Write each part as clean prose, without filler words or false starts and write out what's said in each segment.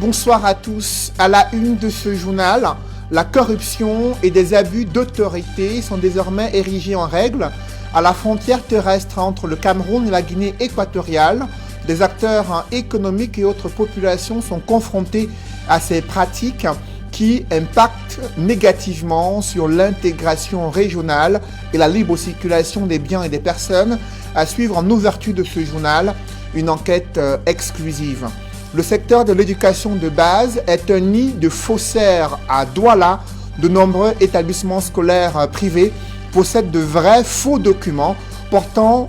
Bonsoir à tous. À la une de ce journal, la corruption et des abus d'autorité sont désormais érigés en règle à la frontière terrestre entre le Cameroun et la Guinée équatoriale. Des acteurs économiques et autres populations sont confrontés à ces pratiques qui impactent négativement sur l'intégration régionale et la libre circulation des biens et des personnes. À suivre en ouverture de ce journal, une enquête exclusive. Le secteur de l'éducation de base est un nid de faussaires à Douala. De nombreux établissements scolaires privés possèdent de vrais faux documents portant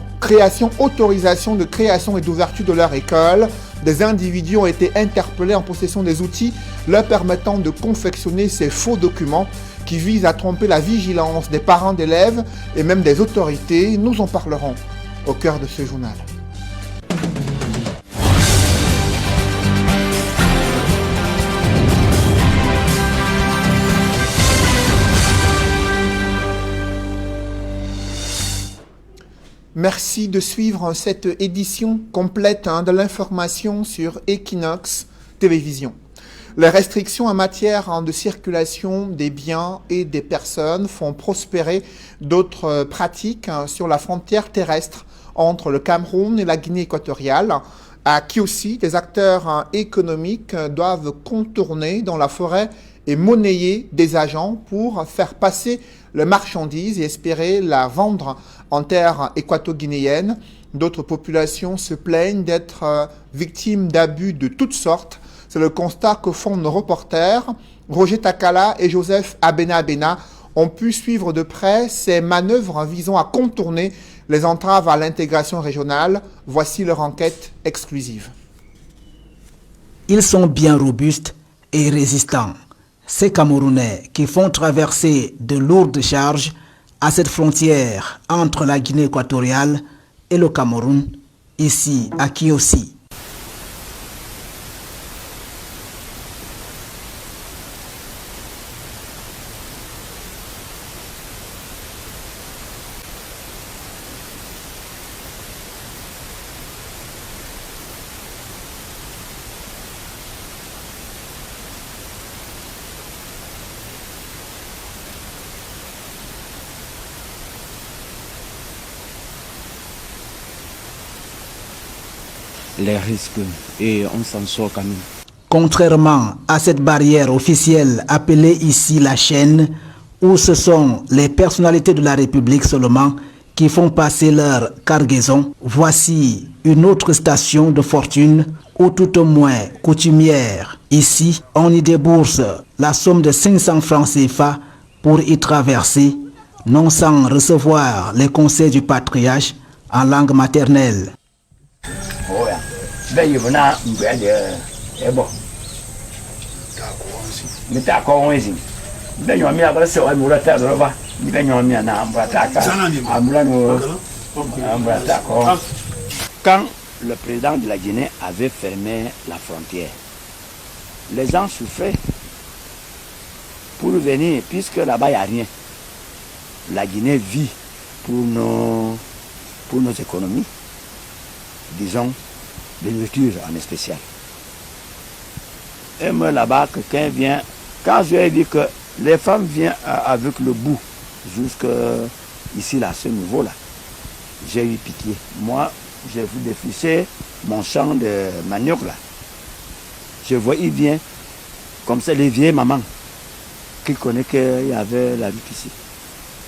autorisation de création et d'ouverture de leur école. Des individus ont été interpellés en possession des outils leur permettant de confectionner ces faux documents qui visent à tromper la vigilance des parents d'élèves et même des autorités. Nous en parlerons au cœur de ce journal. Merci de suivre cette édition complète de l'information sur Equinox Télévision. Les restrictions en matière de circulation des biens et des personnes font prospérer d'autres pratiques sur la frontière terrestre entre le Cameroun et la Guinée équatoriale, à qui aussi des acteurs économiques doivent contourner dans la forêt et monnayer des agents pour faire passer les marchandises et espérer la vendre en terre équato-guinéenne. D'autres populations se plaignent d'être victimes d'abus de toutes sortes. C'est le constat que font nos reporters. Roger Takala et Joseph Abena ont pu suivre de près ces manœuvres visant à contourner les entraves à l'intégration régionale. Voici leur enquête exclusive. Ils sont bien robustes et résistants. Ces Camerounais qui font traverser de lourdes charges à cette frontière entre la Guinée équatoriale et le Cameroun, ici à Kiossi. Les risques et on s'en sort quand même. Contrairement à cette barrière officielle appelée ici la chaîne, où ce sont les personnalités de la République seulement qui font passer leur cargaison, voici une autre station de fortune, ou tout au moins coutumière. Ici, on y débourse la somme de 500 francs CFA pour y traverser, non sans recevoir les conseils du patriarche en langue maternelle. Ben il venait et bon. Mais t'as encore un signe. Ben il y a mis à brasser au moulateur de là-bas. Ben il y a mis à quand le président de la Guinée avait fermé la frontière, les gens souffraient pour venir, puisque là-bas il n'y a rien. La Guinée vit pour nos économies, disons, de nourriture en spécial. Et moi là-bas, quelqu'un vient, quand je lui ai dit que les femmes viennent avec le bout jusqu'ici, là, à ce niveau-là, j'ai eu pitié. Moi, j'ai vu défricher mon champ de manioc là. Je vois, il vient, comme ça, les vieilles mamans, qui connaissent qu'il y avait la vie ici.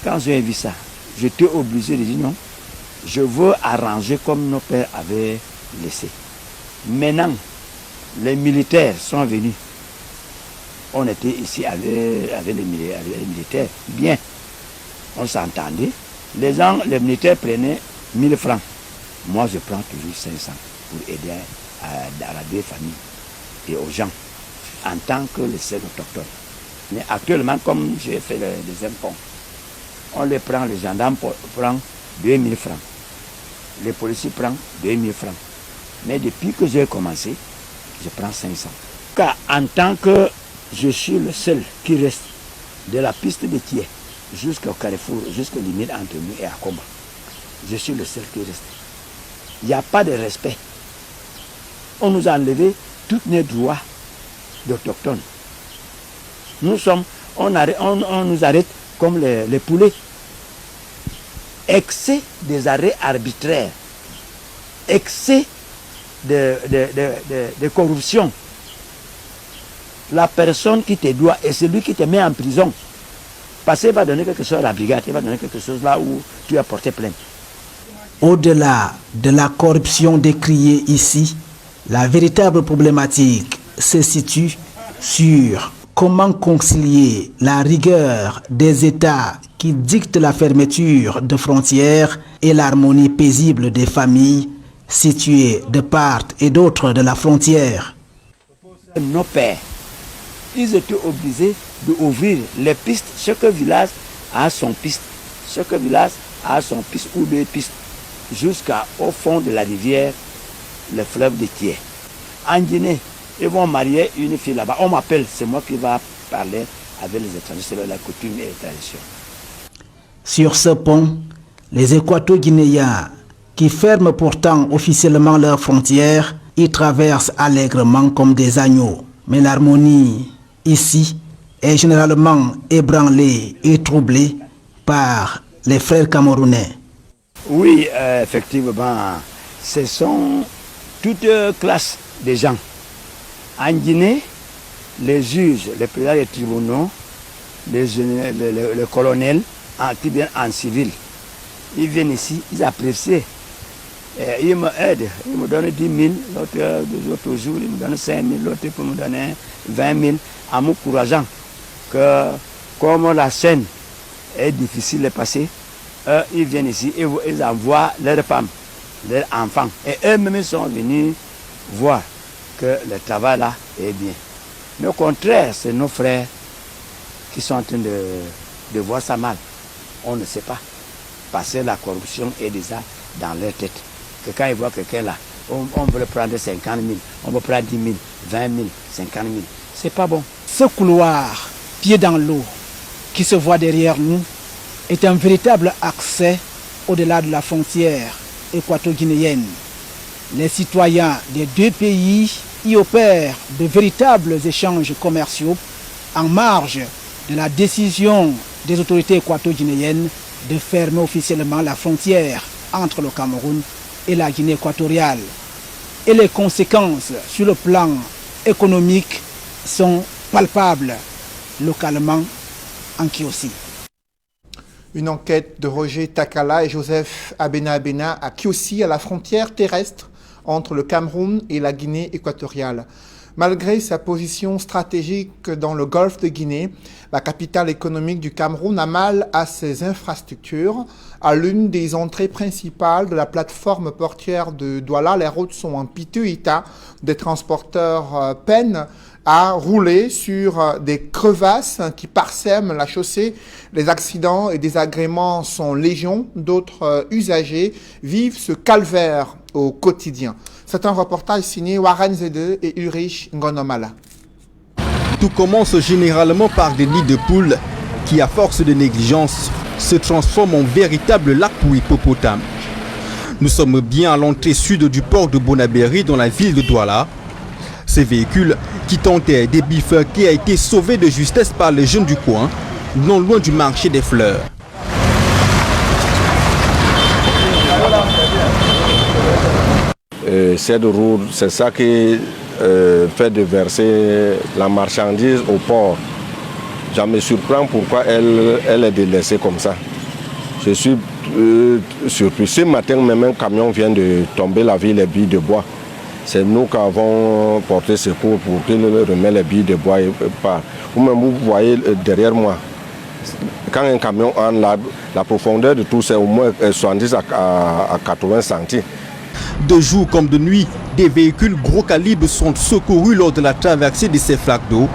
Quand j'ai vu ça, j'étais obligé de dire non, je veux arranger comme nos pères avaient laissé. Maintenant, les militaires sont venus. On était ici avec les militaires. Bien, on s'entendait. Les militaires prenaient 1000 francs. Moi, je prends toujours 500 pour aider à la deux familles et aux gens, en tant que les seul autochtones. Mais actuellement, comme j'ai fait les impôts, on les prend, les gendarmes prennent 2000 francs. Les policiers prennent 2000 francs. Mais depuis que j'ai commencé, je prends 500. Car en tant que je suis le seul qui reste de la piste de Thiers jusqu'au carrefour, jusqu'au limite entre nous et Akoba, je suis le seul qui reste. Il n'y a pas de respect. On nous a enlevé tous nos droits d'autochtones. On nous arrête comme les poulets. Excès des arrêts arbitraires, excès de corruption. La personne qui te doit et celui qui te met en prison, parce qu'il va donner quelque chose à la brigade, il va donner quelque chose là où tu as porté plainte. Au-delà de la corruption décriée ici, la véritable problématique se situe sur comment concilier la rigueur des États qui dictent la fermeture de frontières et l'harmonie paisible des familles situées de part et d'autre de la frontière. Nos pères, ils étaient obligés d'ouvrir les pistes. Chaque village a son piste. Chaque village a son piste ou deux pistes jusqu'au fond de la rivière, le fleuve de Thiers. En Guinée, ils vont marier une fille là-bas. On m'appelle, c'est moi qui va parler avec les étrangers selon la coutume et les traditions. Sur ce pont, les Équato-Guinéens, qui ferment pourtant officiellement leurs frontières, y traversent allègrement comme des agneaux. Mais l'harmonie, ici, est généralement ébranlée et troublée par les frères camerounais. Oui, effectivement, ce sont toutes classes de gens. En Guinée, les juges, les présidents des tribunaux, les colonels qui viennent en civil, ils viennent ici, ils apprécient. Ils me aident, ils me donnent 10 000, l'autre jour, ils me donnent 5 000, l'autre peut me donner 20 000, en m'encourageant que comme la scène est difficile à passer, ils viennent ici et ils envoient leurs femmes, leurs enfants. Et eux-mêmes sont venus voir que le travail là est bien. Mais au contraire, c'est nos frères qui sont en train de voir ça mal. On ne sait pas. Parce que la corruption est déjà dans leur tête. Que quand ils voient quelqu'un là, on veut prendre 50 000, on veut prendre 10 000, 20 000, 50 000. C'est pas bon. Ce couloir, pied dans l'eau, qui se voit derrière nous, est un véritable accès au-delà de la frontière équato-guinéenne. Les citoyens des deux pays y opèrent de véritables échanges commerciaux en marge de la décision des autorités équato-guinéennes de fermer officiellement la frontière entre le Cameroun et la Guinée équatoriale. Et les conséquences sur le plan économique sont palpables localement en Kiossi. Une enquête de Roger Takala et Joseph Abena à Kiossi, à la frontière terrestre entre le Cameroun et la Guinée équatoriale. Malgré sa position stratégique dans le golfe de Guinée, la capitale économique du Cameroun a mal à ses infrastructures. À l'une des entrées principales de la plateforme portuaire de Douala, les routes sont en piteux état. Des transporteurs peinent à rouler sur des crevasses qui parsèment la chaussée. Les accidents et désagréments sont légion. D'autres usagers vivent ce calvaire au quotidien. C'est un reportage signé Warren Zede et Ulrich Ngonomala. Tout commence généralement par des nids de poules qui, à force de négligence, se transforment en véritable lac pour hippopotames. Nous sommes bien à l'entrée sud du port de Bonabéry dans la ville de Douala. Ces véhicules qui tentaient des bifurquer a été sauvé de justesse par les jeunes du coin, non loin du marché des fleurs. Cette route, c'est ça qui fait déverser la marchandise au port. Je me surprends pourquoi elle est délaissée comme ça. Je suis surpris. Ce matin, même un camion vient de tomber la ville les billes de bois. C'est nous qui avons porté secours pour qu'il remette les billes de bois et part. Vous-même, vous voyez derrière moi, quand un camion a la profondeur de tout, c'est au moins 70 à 80 cm. De jour comme de nuit, des véhicules gros calibre sont secourus lors de la traversée de ces flaques d'eau.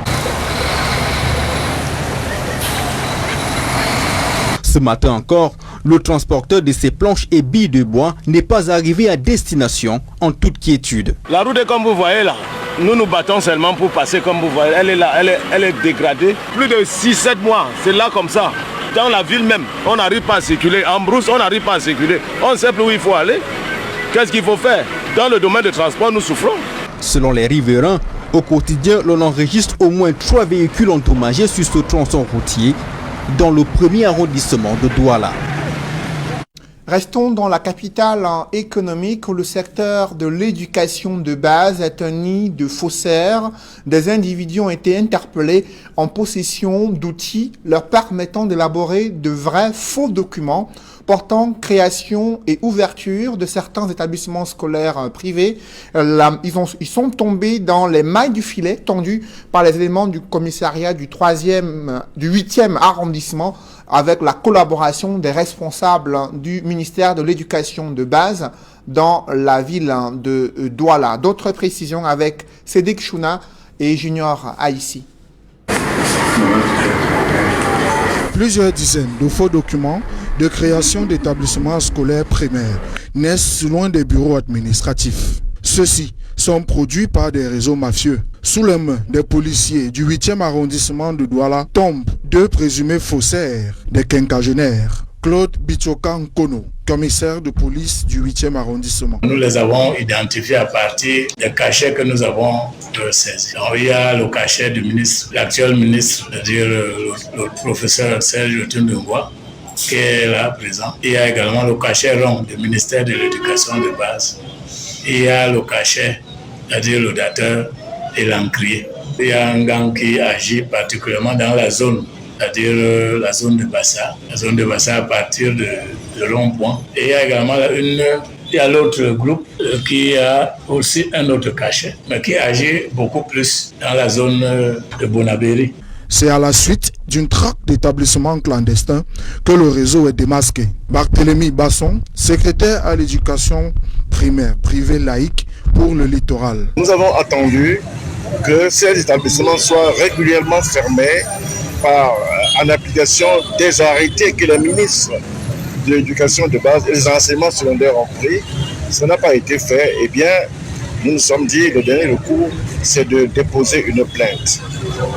Ce matin encore, le transporteur de ces planches et billes de bois n'est pas arrivé à destination en toute quiétude. La route est comme vous voyez là. Nous nous battons seulement pour passer comme vous voyez. Elle est là, elle est dégradée. Plus de 6-7 mois, c'est là comme ça. Dans la ville même, on n'arrive pas à circuler. En brousse, on n'arrive pas à circuler. On ne sait plus où il faut aller. Qu'est-ce qu'il faut faire? Dans le domaine du transport, nous souffrons. Selon les riverains, Au quotidien, l'on enregistre au moins 3 véhicules endommagés sur ce tronçon routier dans le premier arrondissement de Douala. Restons dans la capitale économique où le secteur de l'éducation de base est un nid de faussaires. Des individus ont été interpellés en possession d'outils leur permettant d'élaborer de vrais faux documents portant création et ouverture de certains établissements scolaires privés. Ils sont tombés dans les mailles du filet tendues par les éléments du commissariat du 8e arrondissement avec la collaboration des responsables du ministère de l'Éducation de base dans la ville de Douala. D'autres précisions avec Cédric Chouna et Junior Haïssi. Plusieurs dizaines de faux documents de création d'établissements scolaires primaires naissent loin des bureaux administratifs. Ceux-ci sont produits par des réseaux mafieux. Sous les mains des policiers du 8e arrondissement de Douala tombent 2 présumés faussaires, des quinquagénaires. Claude Bichokan Kono, commissaire de police du 8e arrondissement. Nous les avons identifiés à partir des cachets que nous avons saisis. Il y a le cachet du ministre, l'actuel ministre, c'est-à-dire le professeur Serge Otundungwa, qui est là présent. Il y a également le cachet rond du ministère de l'Éducation de base. Il y a le cachet, c'est-à-dire le dateur et l'encrier. Il y a un gang qui agit particulièrement dans la zone, c'est-à-dire la zone de Bassa. La zone de Bassa à partir de rond-point. Et il y a également l'autre groupe qui a aussi un autre cachet, mais qui agit beaucoup plus dans la zone de Bonabéry. C'est à la suite d'une traque d'établissements clandestins que le réseau est démasqué. Barthélémy Basson, secrétaire à l'éducation primaire privée laïque pour le littoral. Nous avons attendu que ces établissements soient régulièrement fermés en application des arrêtés que les ministres de l'éducation de base et des enseignements secondaires ont pris. Ça n'a pas été fait. Eh bien, nous nous sommes dit, le dernier recours, c'est de déposer une plainte.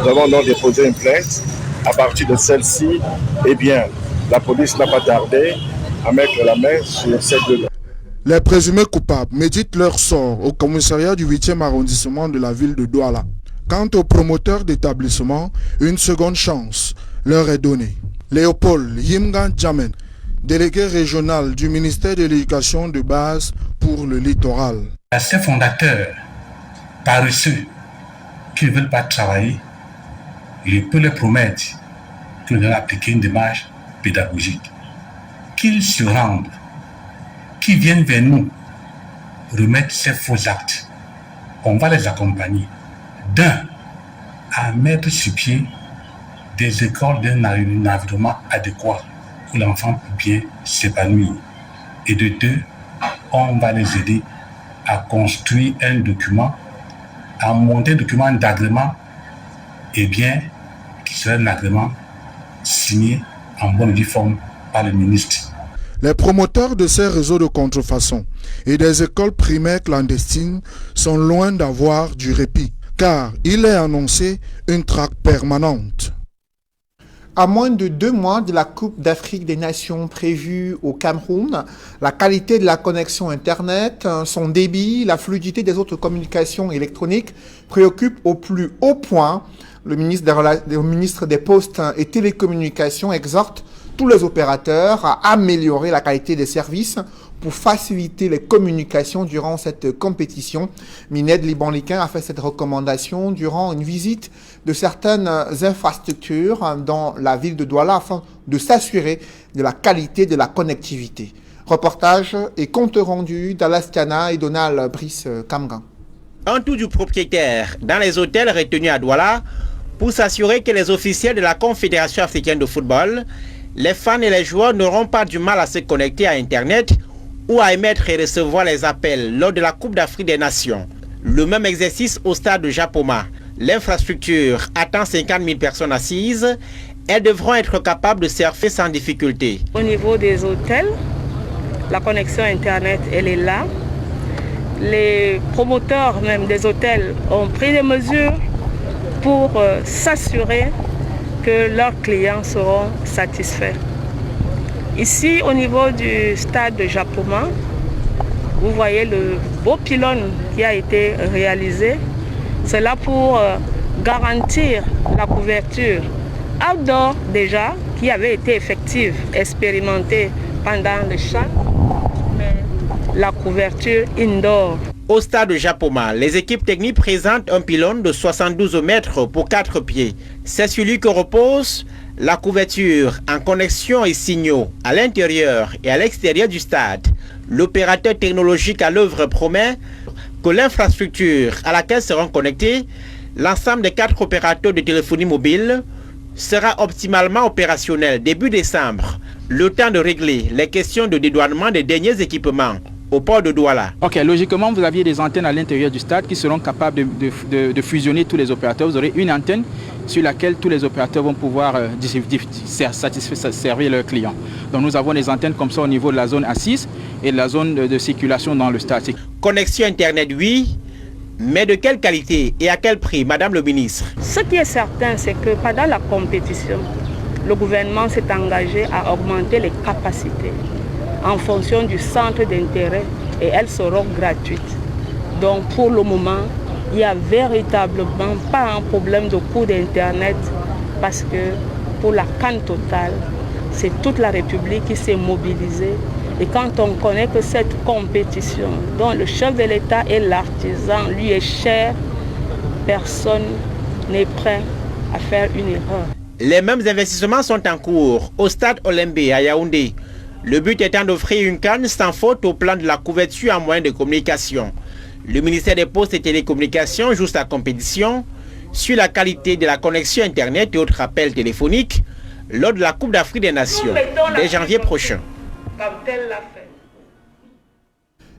Nous avons donc déposé une plainte. À partir de celle-ci, eh bien, la police n'a pas tardé à mettre la main sur ces 2 gars. Les présumés coupables méditent leur sort au commissariat du 8e arrondissement de la ville de Douala. Quant aux promoteurs d'établissement, une seconde chance leur est donnée. Léopold Yimgan Djamen, délégué régional du ministère de l'Éducation de base pour le littoral. Ces fondateurs paresseux qui ne veulent pas travailler, je peux leur promettre que nous allons appliquer une démarche pédagogique. Qu'ils se rendent, qu'ils viennent vers nous remettre ces faux actes. On va les accompagner. D'un, à mettre sur pied des écoles d'un environnement adéquat où l'enfant peut bien s'épanouir. Et de 2, on va les aider à construire un document, à monter un document d'agrément, et bien, qui sera un agrément signé en bonne et due forme par le ministre. Les promoteurs de ces réseaux de contrefaçon et des écoles primaires clandestines sont loin d'avoir du répit, car il est annoncé une traque permanente. À moins de 2 mois de la Coupe d'Afrique des Nations prévue au Cameroun, la qualité de la connexion Internet, son débit, la fluidité des autres communications électroniques préoccupent au plus haut point. Le ministre des Postes et Télécommunications exhorte tous les opérateurs à améliorer la qualité des services pour faciliter les communications durant cette compétition. Mined Libanliquin a fait cette recommandation durant une visite de certaines infrastructures dans la ville de Douala afin de s'assurer de la qualité de la connectivité. Reportage et compte rendu d'Alastiana et Donald Brice Kamgan. Un tour du propriétaire dans les hôtels retenus à Douala pour s'assurer que les officiels de la Confédération africaine de football, les fans et les joueurs n'auront pas du mal à se connecter à Internet ou à émettre et recevoir les appels lors de la Coupe d'Afrique des Nations. Le même exercice au stade de Japoma. L'infrastructure attend 50 000 personnes assises. Elles devront être capables de surfer sans difficulté. Au niveau des hôtels, la connexion Internet, elle est là. Les promoteurs même des hôtels ont pris des mesures pour s'assurer que leurs clients seront satisfaits. Ici, au niveau du stade de Japoma, vous voyez le beau pylône qui a été réalisé. C'est là pour garantir la couverture outdoor déjà, qui avait été effective, expérimentée pendant le Chan, mais la couverture indoor. Au stade de Japoma, les équipes techniques présentent un pylône de 72 mètres pour 4 pieds. C'est sur lui que repose la couverture en connexion et signaux à l'intérieur et à l'extérieur du stade. L'opérateur technologique à l'œuvre promet que l'infrastructure à laquelle seront connectés l'ensemble des 4 opérateurs de téléphonie mobile sera optimalement opérationnel début décembre, le temps de régler les questions de dédouanement des derniers équipements au port de Douala. Ok, logiquement, vous aviez des antennes à l'intérieur du stade qui seront capables de fusionner tous les opérateurs. Vous aurez une antenne sur laquelle tous les opérateurs vont pouvoir servir leurs clients. Donc nous avons des antennes comme ça au niveau de la zone assise et de la zone de circulation dans le stade. Connexion Internet, oui, mais de quelle qualité et à quel prix, Madame le ministre? Ce qui est certain, c'est que pendant la compétition, le gouvernement s'est engagé à augmenter les capacités en fonction du centre d'intérêt et elles seront gratuites. Donc pour le moment, il n'y a véritablement pas un problème de coût d'Internet parce que pour la CAN totale, c'est toute la République qui s'est mobilisée. Et quand on connaît que cette compétition, dont le chef de l'État et l'artisan lui est cher, personne n'est prêt à faire une erreur. Les mêmes investissements sont en cours au stade Olembe à Yaoundé. Le but étant d'offrir une CAN sans faute au plan de la couverture en moyens de communication. Le ministère des Postes et Télécommunications joue sa compétition sur la qualité de la connexion Internet et autres appels téléphoniques lors de la Coupe d'Afrique des Nations dès janvier prochain.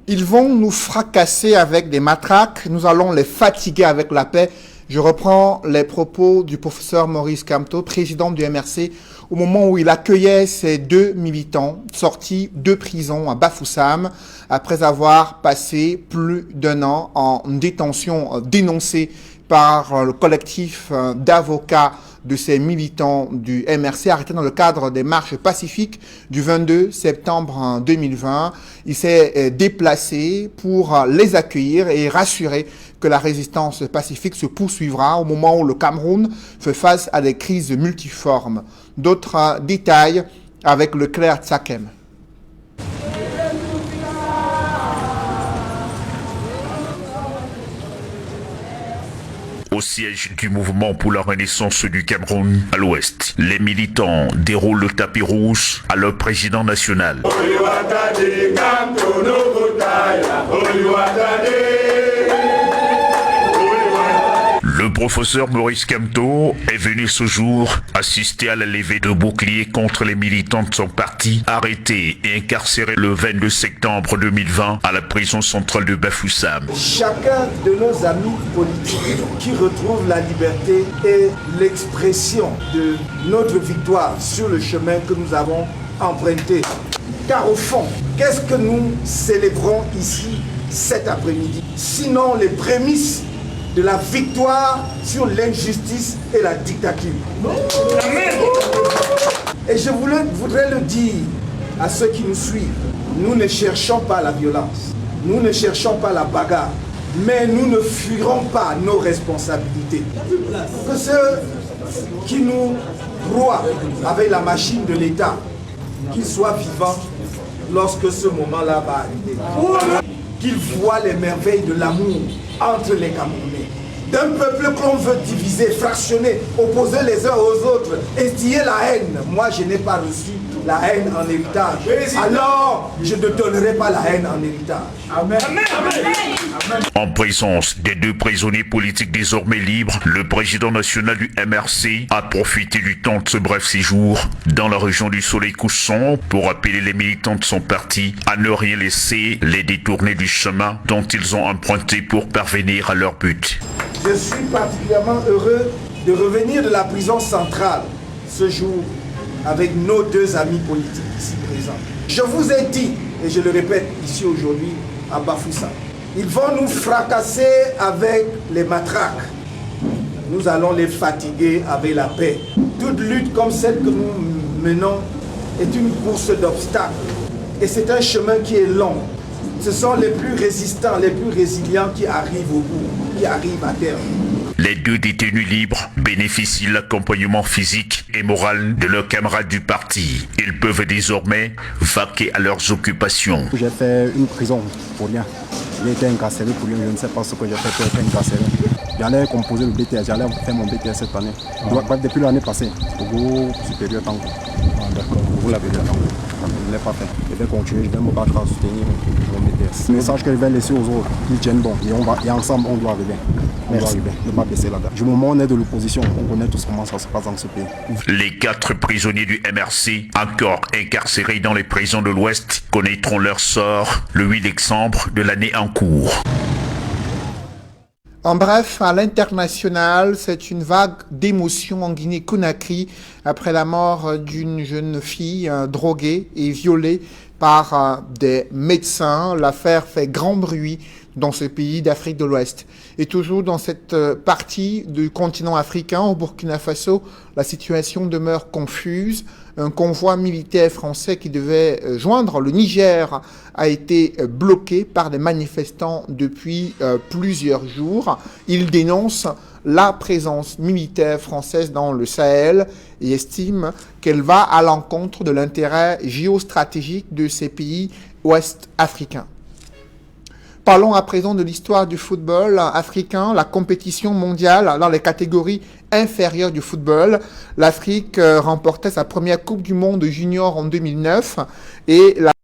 Ils vont nous fracasser avec des matraques, nous allons les fatiguer avec la paix. Je reprends les propos du professeur Maurice Kamto, président du MRC, au moment où il accueillait ces 2 militants sortis de prison à Bafoussam après avoir passé plus d'1 an en détention dénoncée par le collectif d'avocats de ces militants du MRC arrêtés dans le cadre des marches pacifiques du 22 septembre 2020. Il s'est déplacé pour les accueillir et rassurer que la résistance pacifique se poursuivra au moment où le Cameroun fait face à des crises multiformes. D'autres détails avec le Claire Tsakem. Au siège du mouvement pour la renaissance du Cameroun à l'ouest, les militants déroulent le tapis rouge à leur président national. Le professeur Maurice Kamto est venu ce jour assister à la levée de boucliers contre les militants de son parti arrêtés et incarcérés le 22 septembre 2020 à la prison centrale de Bafoussam. Chacun de nos amis politiques qui retrouvent la liberté est l'expression de notre victoire sur le chemin que nous avons emprunté. Car au fond, qu'est-ce que nous célébrons ici cet après-midi? Sinon les prémices de la victoire sur l'injustice et la dictature. Et je voudrais le dire à ceux qui nous suivent, nous ne cherchons pas la violence, nous ne cherchons pas la bagarre, mais nous ne fuirons pas nos responsabilités. Que ceux qui nous broient avec la machine de l'État, qu'ils soient vivants lorsque ce moment-là va arriver. Qu'ils voient les merveilles de l'amour entre les Camerounais. D'un peuple qu'on veut diviser, fractionner, opposer les uns aux autres, instiller la haine. Moi, je n'ai pas reçu la haine en héritage. Alors, je ne donnerai pas la haine en héritage. Amen. Amen. En présence des 2 prisonniers politiques désormais libres, le président national du MRC a profité du temps de ce bref séjour dans la région du Soleil couchant pour appeler les militants de son parti à ne rien laisser les détourner du chemin dont ils ont emprunté pour parvenir à leur but. Je suis particulièrement heureux de revenir de la prison centrale ce jour avec nos 2 amis politiques ici présents. Je vous ai dit, et je le répète ici aujourd'hui à Bafoussam, ils vont nous fracasser avec les matraques. Nous allons les fatiguer avec la paix. Toute lutte comme celle que nous menons est une course d'obstacles. Et c'est un chemin qui est long. Ce sont les plus résistants, les plus résilients qui arrivent au bout, qui arrivent à terme. Les deux détenus libres bénéficient de l'accompagnement physique et moral de leurs camarades du parti. Ils peuvent désormais vaquer à leurs occupations. J'ai fait une prison pour rien. J'ai été incarcéré pour rien. Je ne sais pas ce que j'ai fait pour être incarcéré. J'allais composer le BTS, j'allais faire mon BTS cette année. Depuis l'année passée, au groupe supérieur Tango. D'accord, vous l'avez déjà Tango. Je ne l'ai pas fait. Je vais continuer, je vais me battre à soutenir mon BTS. Le message que je vais laisser aux autres, qu'ils tiennent bon. Et ensemble, on doit arriver. On doit arriver, ne pas baisser la date. Du moment où on est de l'opposition, on connaît tous comment ça se passe dans ce pays. Les 4 prisonniers du MRC, encore incarcérés dans les prisons de l'Ouest, connaîtront leur sort le 8 décembre de l'année en cours. En bref, à l'international, c'est une vague d'émotions en Guinée-Conakry après la mort d'une jeune fille droguée et violée par des médecins. L'affaire fait grand bruit dans ce pays d'Afrique de l'Ouest. Et toujours dans cette partie du continent africain, au Burkina Faso, la situation demeure confuse. Un convoi militaire français qui devait joindre le Niger a été bloqué par des manifestants depuis plusieurs jours. Ils dénoncent la présence militaire française dans le Sahel et estiment qu'elle va à l'encontre de l'intérêt géostratégique de ces pays ouest-africains. Parlons à présent de l'histoire du football africain, la compétition mondiale dans les catégories inférieures du football. L'Afrique remportait sa première Coupe du Monde junior en 2009 et la